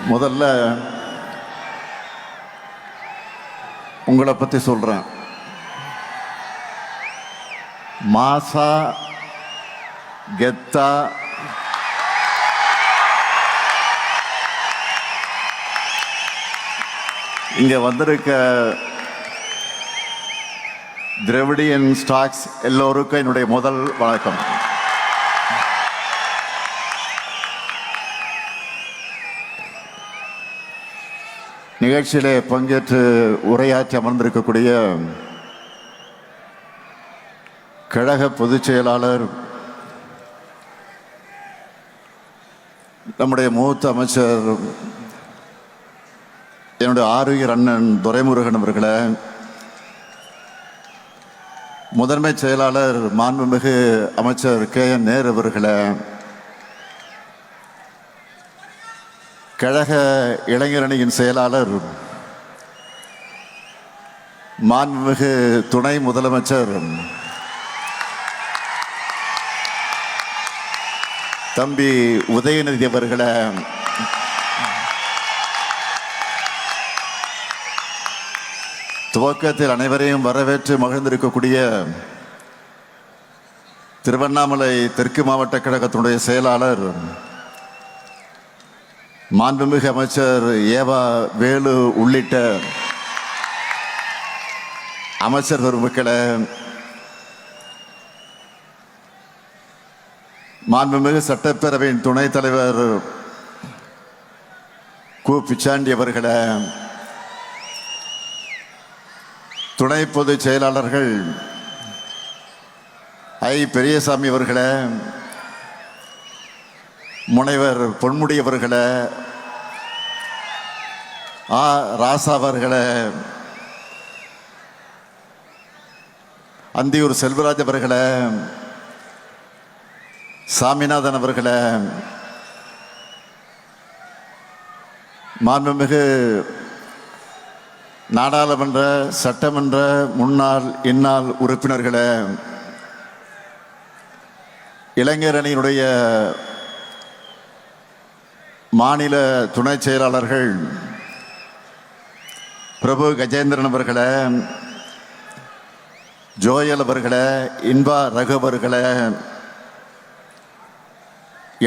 முதல்ல உங்களை பற்றி சொல்கிறேன். மாசா கெத்தா இங்கே வந்திருக்க திராவிடியன் ஸ்டாக்ஸ் எல்லோருக்கும் என்னுடைய முதல் வணக்கம். நிகழ்ச்சியிலே பங்கேற்று உரையாற்றி அமர்ந்திருக்கக்கூடிய கழக பொதுச் செயலாளர், நம்முடைய மூத்த அமைச்சர், என்னுடைய ஆரோக்கியர் அண்ணன் துரைமுருகன் அவர்களே, முதன்மை செயலாளர் மாண்புமிகு அமைச்சர் KN நேரு அவர்களே, கழக இளைஞரணியின் செயலாளர் மாண்புமிகு துணை முதலமைச்சர் தம்பி உதயநிதி அவர்களே, துவக்கத்தில் அனைவரையும் வரவேற்று மகிழ்ந்திருக்கக்கூடிய திருவண்ணாமலை தெற்கு மாவட்ட கழகத்தினுடைய செயலாளர் மாண்புமிகு அமைச்சர் ஏவா வேலு உள்ளிட்ட அமைச்சர் பெருமக்களே, மாண்புமிகு சட்டப்பேரவையின் துணைத் தலைவர் கு பிச்சாண்டி அவர்களே, துணை பொதுச் செயலாளர்கள் பெரியசாமி அவர்களே, முனைவர் பொன்முடி அவர்களே, ராசா அவர்களே, அந்தியூர் செல்வராஜ் அவர்களே, சாமிநாதன் அவர்களே, மாண்புமிகு நாடாளுமன்ற சட்டமன்ற முன்னாள் இந்நாள் உறுப்பினர்களே, இளைஞரணியினுடைய மாநில துணை செயலாளர்கள் பிரபு கஜேந்திரன் அவர்களே, ஜோயல் அவர்களே, இன்பா ரகு அவர்களே,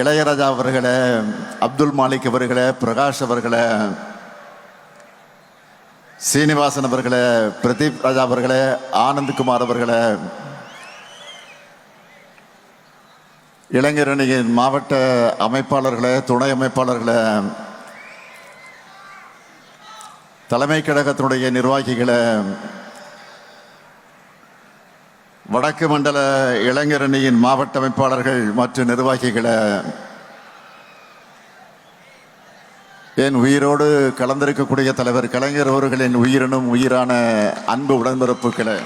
இளையராஜா அவர்களே, அப்துல் மாலிக் அவர்களே, பிரகாஷ் அவர்களே, சீனிவாசன் அவர்களே, பிரதீப் ராஜா அவர்களே, ஆனந்த்குமார் அவர்களே, இளைஞரணியின் மாவட்ட அமைப்பாளர்களே, துணை அமைப்பாளர்களே, தலைமை கழகத்தினுடைய நிர்வாகிகளே, வடக்கு மண்டல இளைஞரணியின் மாவட்ட அமைப்பாளர்கள் மற்றும் நிர்வாகிகளே, என் உயிரோடு கலந்திருக்கக்கூடிய தலைவர் கலைஞர் அவர்களின் உயிரினும் உயிரான அன்பு உடன்பிறப்புகளே,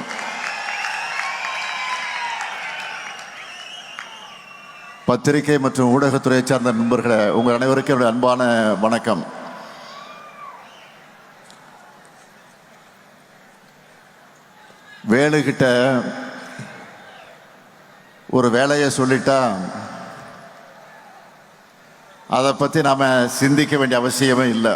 பத்திரிகை மற்றும் ஊடகத்துறையை சார்ந்த நண்பர்களே, உங்கள் அனைவருக்கும் என்னுடைய அன்பான வணக்கம். வேலுகிட்ட ஒரு வேலையை சொல்லிட்டா அதை பற்றி நாம் சிந்திக்க வேண்டிய அவசியமே இல்லை.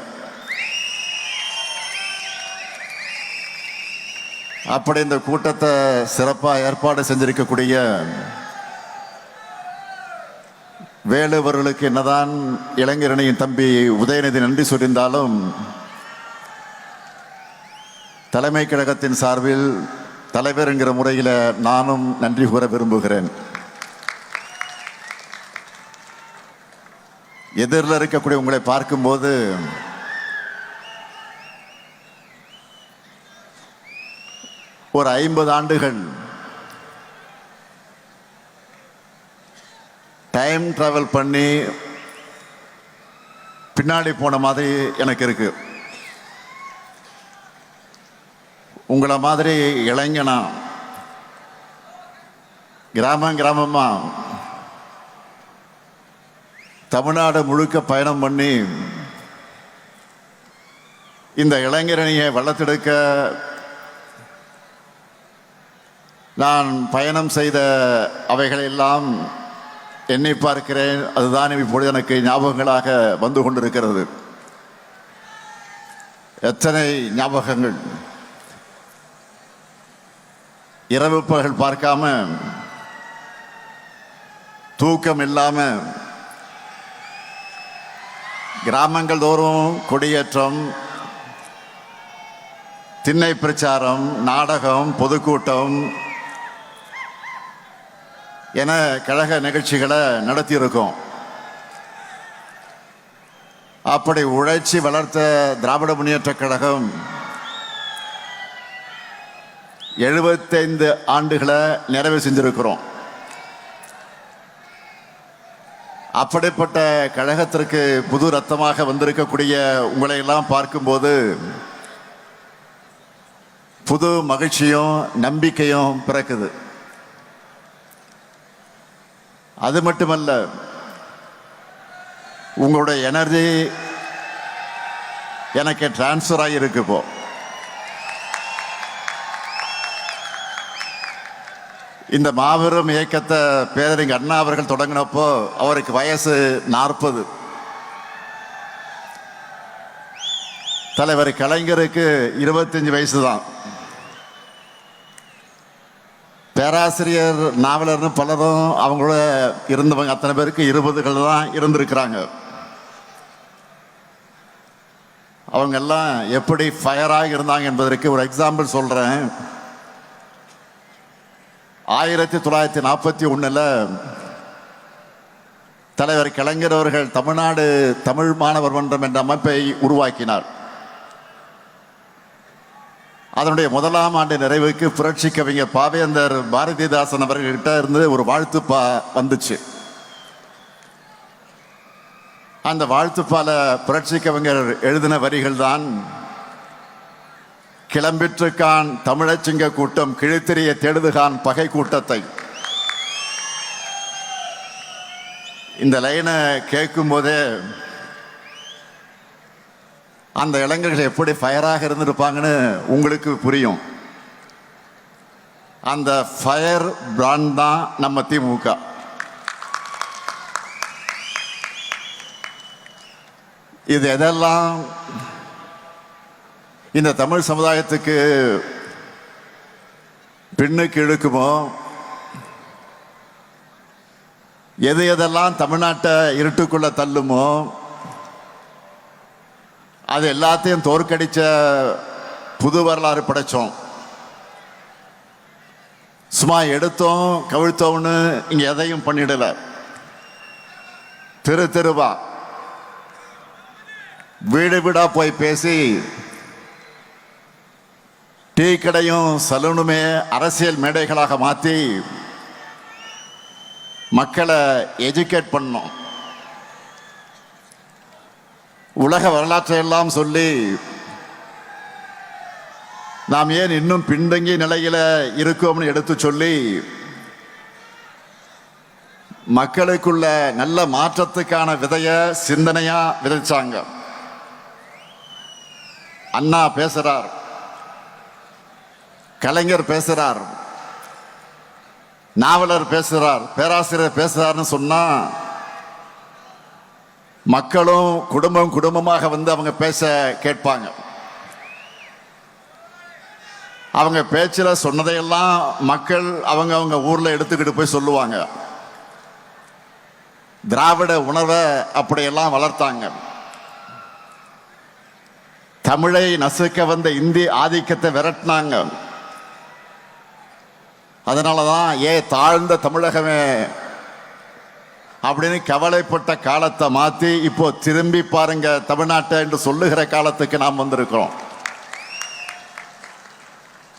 அப்படி இந்த கூட்டத்தை சிறப்பாக ஏற்பாடு செஞ்சிருக்கக்கூடிய வேலுவர்களுக்கு என்னதான் இளைஞரணியின் தம்பி உதயநிதி நன்றி சொல்லியிருந்தாலும், தலைமை கழகத்தின் சார்பில் தலைவர் என்கிற முறையில் நானும் நன்றி கூற விரும்புகிறேன். எதிரில் இருக்கக்கூடிய உங்களை பார்க்கும்போது ஒரு 50 ஆண்டுகள் டைம் டிராவல் பண்ணி பின்னாடி போன மாதிரி எனக்கு இருக்கு. உங்களை மாதிரி இளைஞனா கிராமமா தமிழ்நாடு முழுக்க பயணம் பண்ணி இந்த இளைஞரணியை வளர்த்தெடுக்க நான் பயணம் செய்த அவைகளெல்லாம் எண்ணி பார்க்கிறேன். அதுதான் இப்பொழுது எனக்கு ஞாபகங்களாக வந்து கொண்டிருக்கிறது. எத்தனை ஞாபகங்கள். இரவு பகல் பார்க்காம, தூக்கம் இல்லாம கிராமங்கள் தோறும் கொடியேற்றம், திண்ணை பிரச்சாரம், நாடகம், பொதுக்கூட்டம் என கழக நிகழ்ச்சிகளை நடத்தியிருக்கோம். அப்படி உழைச்சி வளர்த்த திராவிட முன்னேற்றக் கழகம் 75 ஆண்டுகளை நிறைவு செஞ்சிருக்கிறோம். அப்படிப்பட்ட கழகத்திற்கு புது ரத்தமாக வந்திருக்கக்கூடிய உங்களை எல்லாம் பார்க்கும்போது புது மகிழ்ச்சியும் நம்பிக்கையும் பிறக்குது. அது மட்டுமல்ல, உங்களுடைய எனர்ஜி எனக்கு டிரான்ஸ்ஃபர் ஆகியிருக்கு. இப்போ இந்த மாபெரும் இயக்கத்தை பேரறிஞர் அண்ணா அவர்கள் தொடங்கினப்போ அவருக்கு வயசு 40. தலைவர் கலைஞருக்கு 25 வயசு தான். பேராசிரியர், நாவலர்னு பலரும் அவங்களோட இருந்தவங்க அத்தனை பேருக்கு 20கள் தான் இருந்திருக்கிறாங்க. அவங்க எல்லாம் எப்படி ஃபயராக இருந்தாங்க என்பதற்கு ஒரு எக்ஸாம்பிள் சொல்றேன். 1941 தலைவர் கலைஞர் அவர்கள் தமிழ்நாடு தமிழ் மாணவர் மன்றம் என்ற அமைப்பை உருவாக்கினார். அதனுடைய 1ஆம் ஆண்டு நிறைவுக்கு புரட்சி கவிஞர் பாவேந்தர் பாரதிதாசன் அவர்கள்கிட்ட இருந்து ஒரு வாழ்த்துப்பா வந்துச்சு. அந்த வாழ்த்துப்பால புரட்சி கவிஞர் எழுதின வரிகள் தான், கிளம்பிற்றுக்கான் தமிழச்சிங்க கூட்டம் கிழித்தெறிய தேடுதுகான் பகை கூட்டத்தை. இந்த லைனை கேட்கும் போதே அந்த இளைஞர்கள் எப்படி ஃபயராக இருந்திருப்பாங்கன்னு உங்களுக்கு புரியும். அந்த ஃபயர் பிராண்ட் தான் நம்ம திமுக. இது எதெல்லாம் இந்த தமிழ் சமுதாயத்துக்கு பின்னுக்கு இழுக்குமோ, எது எதெல்லாம் தமிழ்நாட்டை இருட்டுக்குள்ள தள்ளுமோ, அது எல்லாத்தையும் தோற்கடிச்ச புது வரலாறு படைச்சோம். சும்மா எடுத்தோம் கவிழ்த்தோம்னு இங்க எதையும் பண்ணிடல. தெரு தெருவா, வீடு வீடா போய் பேசி, டீ கடையும் சலூனுமே அரசியல் மேடைகளாக மாற்றி மக்களை எஜுகேட் பண்ணோம். உலக வரலாற்றை எல்லாம் சொல்லி நாம் ஏன் இன்னும் பின்தங்கிய நிலையில இருக்கோம்னு எடுத்து சொல்லி மக்களுக்குள்ள நல்ல மாற்றத்துக்கான விதைய சிந்தனையா விதைச்சாங்க. அண்ணா பேசுறார், கலைஞர் பேசுறார், நாவலர் பேசுறார், பேராசிரியர் பேசுறார்னு சொன்னா மக்களும் குடும்பம் குடும்பமாக வந்து அவங்க பேச கேட்பாங்க. அவங்க பேச்சில் சொன்னதையெல்லாம் மக்கள் அவங்க அவங்க ஊர்ல எடுத்துக்கிட்டு போய் சொல்லுவாங்க. திராவிட உணர்வை அப்படியெல்லாம் வளர்த்தாங்க. தமிழை நசுக்க வந்த இந்தி ஆதிக்கத்தை விரட்டினாங்க. அதனாலதான் தாழ்ந்த தமிழகமே அப்படின்னு கவலைப்பட்ட காலத்தை மாற்றி இப்போ திரும்பி பாருங்க தமிழ்நாட்டை என்று சொல்லுகிற காலத்துக்கு நாம் வந்திருக்கிறோம்.